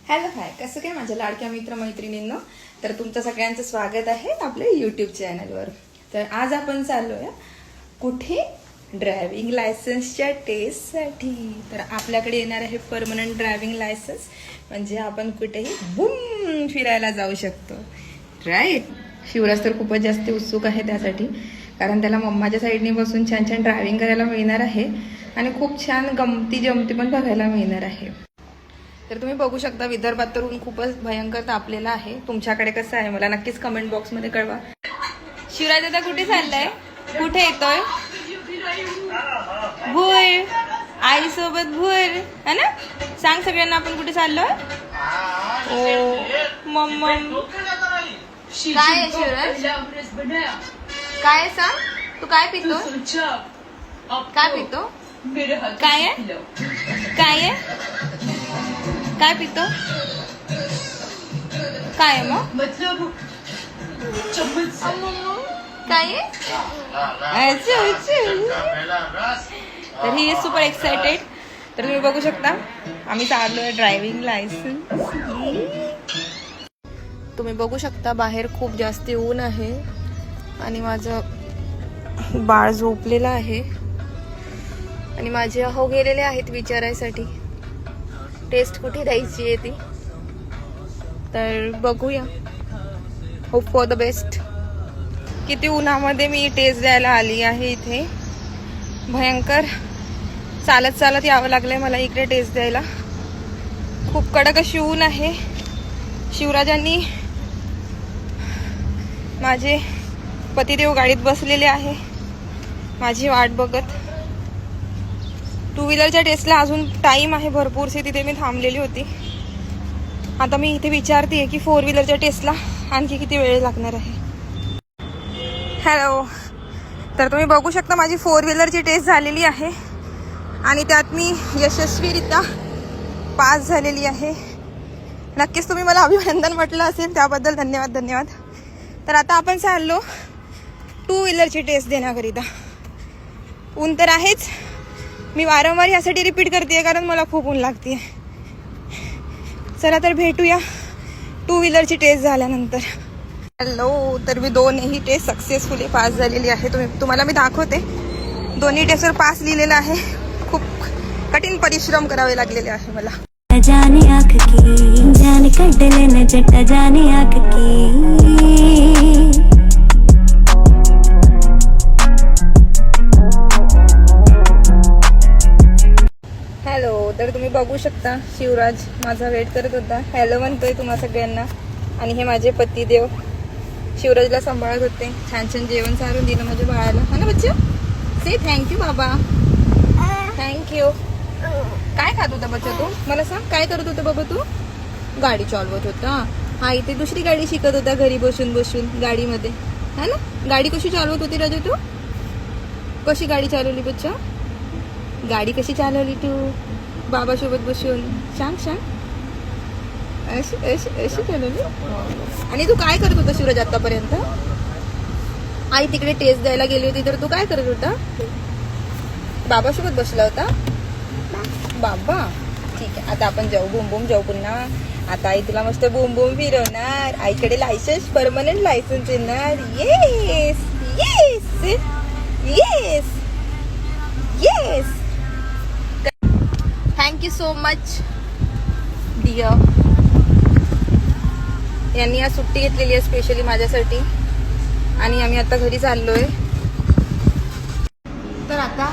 Hello hi, कसं काय माझ्या लाडक्या मित्रमैत्रिणींनो. तर तुमचं सगळ्यांचं स्वागत आहे आपल्या यूट्यूब चॅनलवर. तर आज आपण चाललोय कुठे, ड्रायव्हिंग लायसन्सच्या टेस्टसाठी. तर आपल्याकडे येणार आहे परमनंट ड्रायव्हिंग लायसन्स, म्हणजे आपण कुठेही बुम फिरायला जाऊ शकतो, राईट. शिवराज तर खूपच जास्त उत्सुक आहे त्यासाठी, कारण त्याला मम्माच्या साईडने बसून छान छान ड्रायव्हिंग करायला मिळणार आहे आणि खूप छान गमती जमती पण बघायला मिळणार आहे. तर तुम्ही बघू शकता विदर्भात तर ऊन खूपच भयंकर तापलेला आहे. तुमच्याकडे कसं आहे मला नक्कीच कमेंट बॉक्समध्ये कळवा. शिवराज दादा कुठे चाललाय, कुठे येतोय? भुर, आई सोबत भुर है ना. सांग सगळ्यांना आपण कुठे चाललोय. ओ मम्मा काय आहे शिवराज, काय आहे सांग. तू काय पितो, काय पितो, काय आहे, काय आहे, काय पितो, काय आहे मग काय आहे. तर ही इज सुपर एक्साइटेड. तर तुम्ही बघू शकता आम्ही चाललोय ड्रायव्हिंग लायसन्स. तुम्ही बघू शकता बाहेर खूप जास्त ऊन आहे आणि माझं बाळ झोपलेलं आहे आणि माझे अहो गेलेले आहेत विचारायसाठी टेस्ट कुठे द्यायची आहे ती. तर बघूया, होप फॉर द बेस्ट. किती उन्हामध्ये मी टेस्ट द्यायला आली आहे इथे, भयंकर चालत चालत यावं लागलंय मला इकडे टेस्ट द्यायला. खूप कडक अशी ऊन आहे. शिवराजांनी माझे पतिदेव गाडीत बसलेले आहे माझी वाट बघत. टू व्हीलरच्या टेस्टला अजून टाइम आहे भरपूरसे, तिथे मी थांबलेली होती. आता मी इथे विचारते की फोर व्हीलरच्या टेस्टला आणखी किती वेळ लागणार आहे. हॅलो, तर तुम्ही बघू शकता माझी फोर व्हीलरची टेस्ट झालेली आहे आणि त्यात मी यशस्वीरित्या पास झालेली आहे. नक्कीच तुम्ही मला अभिनंदन म्हटलं असेल, त्याबद्दल धन्यवाद धन्यवाद. तर आता आपण चाललो टू व्हीलरची टेस्ट देण्याकरिता. ऊन तर आहेच, मी वारंवार यासाठी रिपीट करते कारण मला खूप ऊन लागते. चला तर भेटूया टू व्हीलरची टेस्ट झाल्यानंतर. हॅलो, तर मी दोन्ही टेस्ट सक्सेसफुली पास झालेली आहे. तुम्हाला मी दाखवते, दोन्ही टेस्टवर पास लिहिलेलं आहे. खूप कठीण परिश्रम करावे लागलेले आहे मला. जाने आँख की जाने कटले न जट्टा जाने आँख की. हॅलो, तर तुम्ही बघू शकता शिवराज माझा वेट करत होता. हॅलो म्हणतोय तुम्हा सगळ्यांना. आणि हे माझे पतिदेव शिवराजला सांभाळत होते. छान छान जेवण सारून दिलं माझ्या बाळाला, हा ना बच्चा. से थँक्यू बाबा, थँक्यू. काय खात होता बच्चा तू, मला सांग. काय करत होता बाबा तू, गाडी चालवत होता. हा, इथे दुसरी गाडी शिकत होता घरी बसून बसून गाडीमध्ये, है ना. गाडी कशी चालवत होती राजा तू, कशी गाडी चालवली बच्चा, गाडी कशी चालवली तू बाबासोबत बसून, सांग सांग. अशी अशी अशी चालवली. आणि तू काय करत होता शिवराज आतापर्यंत. आई तिकडे टेस्ट द्यायला गेली होती तर तू काय करत होता, बाबासोबत बसला होता. बाबा ठीक आहे, आता आपण जाऊ बुम बुम जाऊ पुन्हा. आता आई तुला मस्त बुम बुम फिरवणार. आईकडे लायसन्स, परमनंट लायसन्स येणार. Yes yes yes yes. Thank you so much dear. यांनी आज सुट्टी घेतलेली आहे स्पेशली माझ्यासाठी आणि आम्ही आता घरी चाललोय. तर आता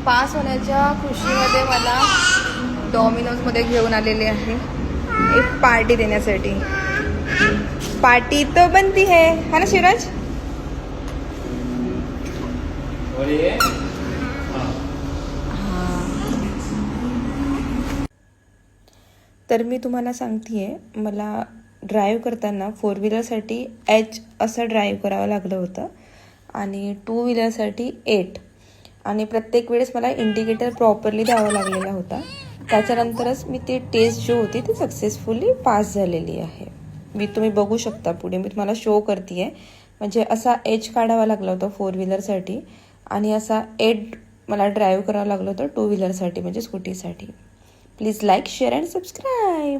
पास होण्याच्या खुशीमध्ये मला डॉमिनोजमध्ये घेऊन आलेले आहे एक पार्टी देण्यासाठी. पार्टी तो बनती है, ना शिवराज. तर मी तुम्हाला सांगतेय, मला ड्राईव्ह करताना फोर व्हीलरसाठी H असं ड्राईव्ह करावं लागलं होतं आणि टू व्हीलरसाठी 8. आणि प्रत्येक वेळेस मला इंडिकेटर प्रॉपरली द्यावा लागलेला होता. त्याच्यानंतरच मी ती टेस्ट जी होती ती सक्सेसफुली पास झालेली आहे. तुम्ही बघू शकता, पुढे मी तुम्हाला शो करते आहे. म्हणजे असा H काढावा लागला होता फोर व्हीलरसाठी आणि असा 8 मला ड्राईव्ह करावं लागलं होतं टू व्हीलरसाठी म्हणजे स्कूटीसाठी. Please like, share and subscribe.